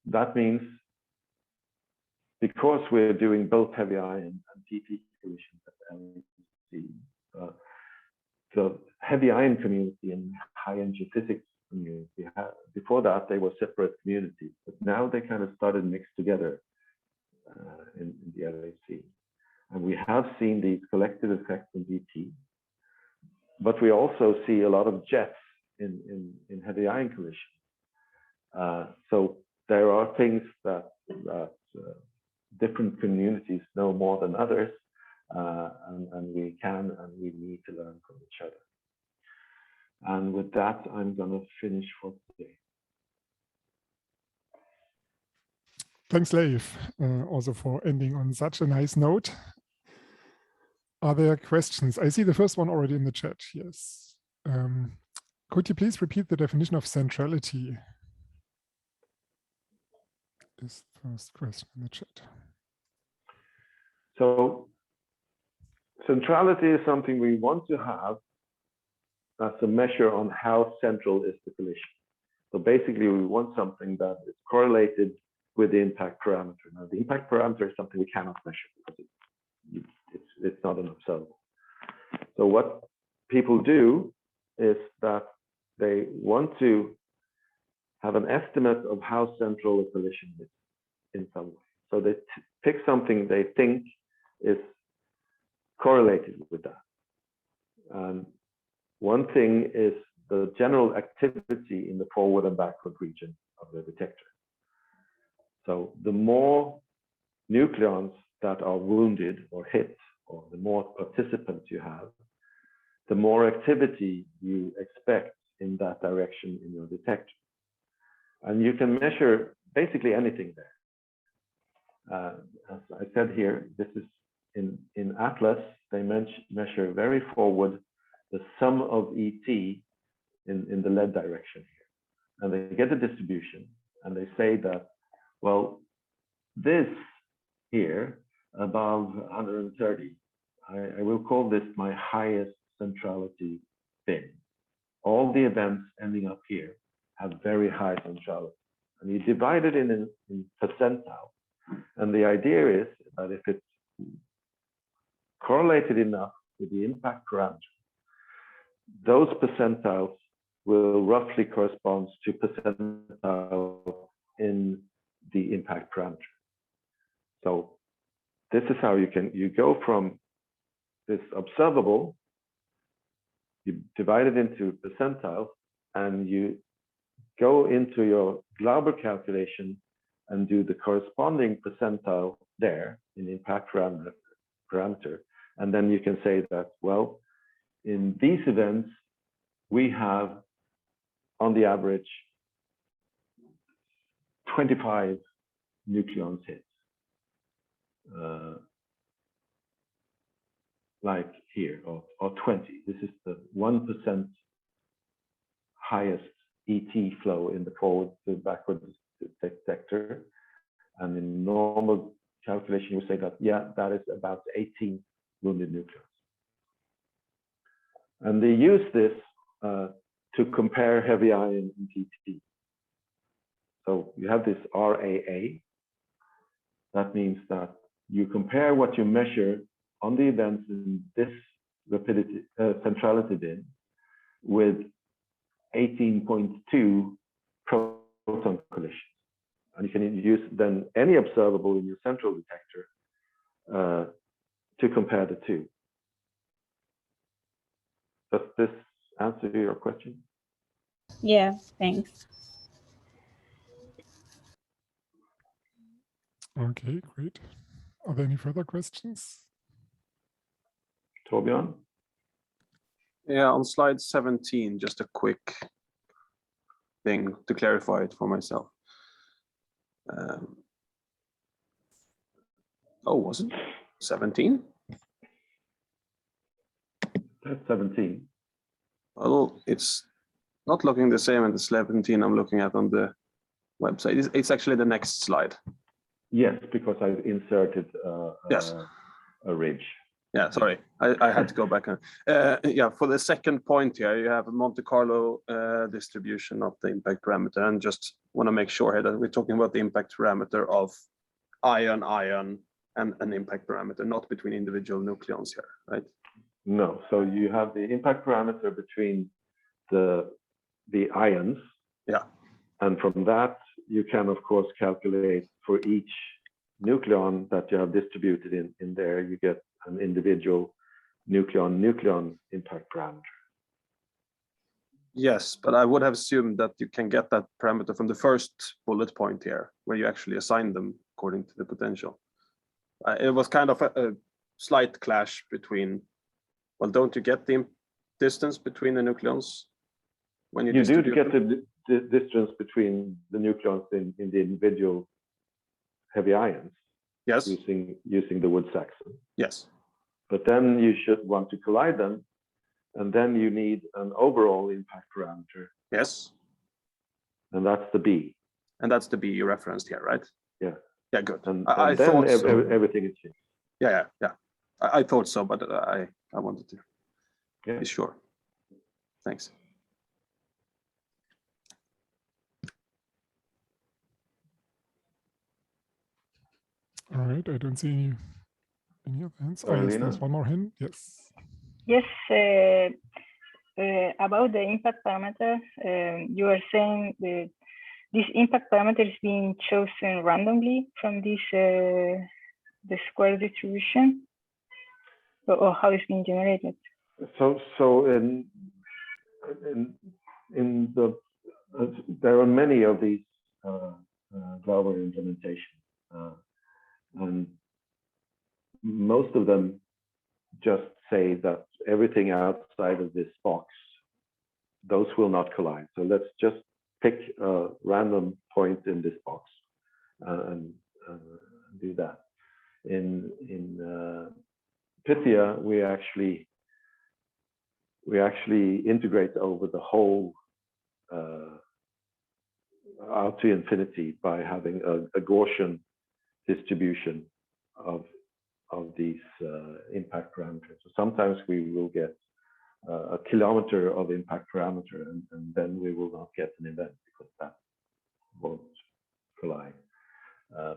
Speaker 2: that means because we're doing both heavy ion and PP collisions at LHC, the heavy ion community and high energy physics community, before that they were separate communities, but now they kind of started mixed together in the LHC. And we have seen these collective effects in DT, but we also see a lot of jets in heavy ion collision. So there are things that different communities know more than others, and we can and we need to learn from each other. And with that, I'm going to finish for today.
Speaker 3: Thanks, Leif, also for ending on such a nice note. Are there questions? I see the first one already in the chat. Yes. Could you please repeat the definition of centrality? Is the first question in the chat.
Speaker 2: So centrality is something we want to have as a measure on how central is the collision. So basically, we want something that is correlated with the impact parameter. Now, the impact parameter is something we cannot measure because it's not an observable. So what people do is that they want to have an estimate of how central a collision is in some way. So they pick something they think is correlated with that. And one thing is the general activity in the forward and backward region of the detector. So the more nucleons that are wounded or hit, or the more participants you have, the more activity you expect in that direction in your detector. And you can measure basically anything there. As I said here, this is in Atlas, they measure very forward the sum of ET in the lead direction here. And they get a distribution, and they say that, well, this here above 130, I will call this my highest centrality bin. All the events ending up here have very high centrality. And you divide it in percentile. And the idea is that if it's correlated enough with the impact parameter, those percentiles will roughly correspond to percentile in the impact parameter. So this is how you go from this observable, you divide it into percentiles, and you go into your Glauber calculation and do the corresponding percentile there in impact parameter. And then you can say that, well, in these events, we have, on the average, 25 nucleons hit. Like here, or 20. This is the 1% highest ET flow in the forward to backward detector. And in normal calculation, you say that, yeah, that is about 18 wounded nucleons. And they use this to compare heavy ion and TT. So you have this RAA. That means that you compare what you measure on the events in this rapidity centrality bin with 18.2 proton collisions. And you can use then any observable in your central detector to compare the two. Does this answer your question?
Speaker 4: Yeah, thanks.
Speaker 3: Okay, great. Are there any further questions?
Speaker 2: Torbjörn?
Speaker 1: Yeah, on slide 17, just a quick thing to clarify it for myself. Oh, was it 17?
Speaker 2: That's 17.
Speaker 1: Well, it's not looking the same as the 17 I'm looking at on the website. It's actually the next slide.
Speaker 2: Yes, because I inserted
Speaker 1: Yes.
Speaker 2: a ridge.
Speaker 1: Yeah, sorry, I had to go back. Yeah, for the second point here, you have a Monte Carlo distribution of the impact parameter, and just want to make sure here that we're talking about the impact parameter of ion, and an impact parameter, not between individual nucleons here, right?
Speaker 2: No, so you have the impact parameter between the ions.
Speaker 1: Yeah.
Speaker 2: And from that, you can, of course, calculate for each nucleon that you have distributed in there, you get an individual nucleon impact parameter.
Speaker 1: Yes, but I would have assumed that you can get that parameter from the first bullet point here, where you actually assign them according to the potential. It was kind of a slight clash between, well, don't you get the distance between the nucleons when you
Speaker 2: do
Speaker 1: distribute
Speaker 2: get
Speaker 1: them?
Speaker 2: the distance between the nucleons in the individual heavy ions.
Speaker 1: Yes.
Speaker 2: Using the Wood-Saxon.
Speaker 1: Yes.
Speaker 2: But then you should want to collide them, and then you need an overall impact parameter.
Speaker 1: Yes.
Speaker 2: And that's the B.
Speaker 1: And that's the B you referenced here, right?
Speaker 2: Yeah.
Speaker 1: Yeah, good.
Speaker 2: And
Speaker 1: I
Speaker 2: then
Speaker 1: thought so.
Speaker 2: Everything is changed.
Speaker 1: Yeah. I thought so, but I wanted to be sure. Thanks.
Speaker 3: All right, I don't see any other hands. Oh, yes,
Speaker 2: Carolina?
Speaker 3: there's one more hand. Yes.
Speaker 5: Yes, about the impact parameter, you are saying that this impact parameter is being chosen randomly from this the square distribution, or how it's being generated?
Speaker 2: So in the there are many of these Java implementations, and most of them just say that everything outside of this box, those will not collide. So let's just pick a random point in this box and do that. In Pythia, we actually integrate over the whole out to infinity by having a Gaussian distribution of these impact parameters. So sometimes we will get a kilometer of impact parameter, and then we will not get an event because that won't collide.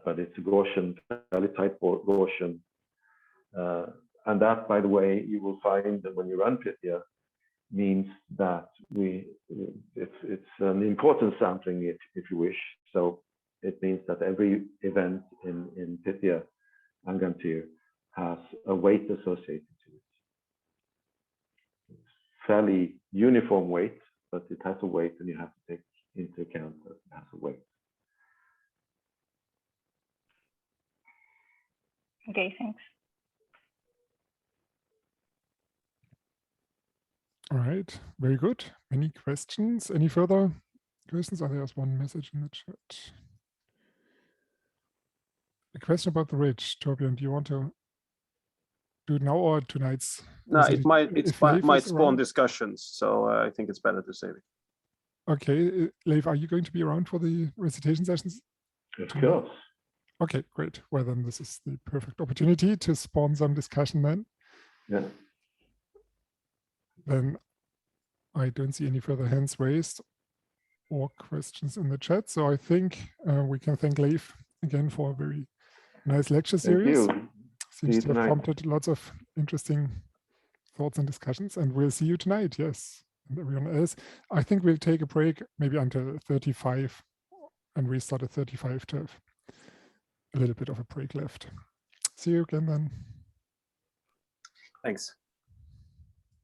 Speaker 2: But it's a Gaussian, fairly tight Gaussian. And that, by the way, you will find that when you run Pythia, means that it's an importance sampling, if you wish. So it means that every event in Pythia Angantyr has a weight associated to it. It's fairly uniform weight, but it has a weight, and you have to take into account that it has a weight.
Speaker 5: Okay, thanks.
Speaker 3: All right, very good. Any questions? Any further questions? Oh, there's one message in the chat. A question about the ridge. Torbjörn, do you want to do it now or tonight's?
Speaker 1: No, it might spawn
Speaker 3: around?
Speaker 1: discussions, so I think it's better to save it.
Speaker 3: Okay, Leif, are you going to be around for the recitation sessions?
Speaker 2: Of course.
Speaker 3: Okay, great. Well, then this is the perfect opportunity to spawn some discussion then.
Speaker 2: Yeah.
Speaker 3: Then I don't see any further hands raised or questions in the chat. So I think we can thank Leif again for a very nice lecture series.
Speaker 2: Thank you.
Speaker 3: Seems to have
Speaker 2: tonight.
Speaker 3: prompted lots of interesting thoughts and discussions. And we'll see you tonight, yes. And everyone else. I think we'll take a break maybe until 35 and restart at 35 to have a little bit of a break left. See you again then.
Speaker 1: Thanks.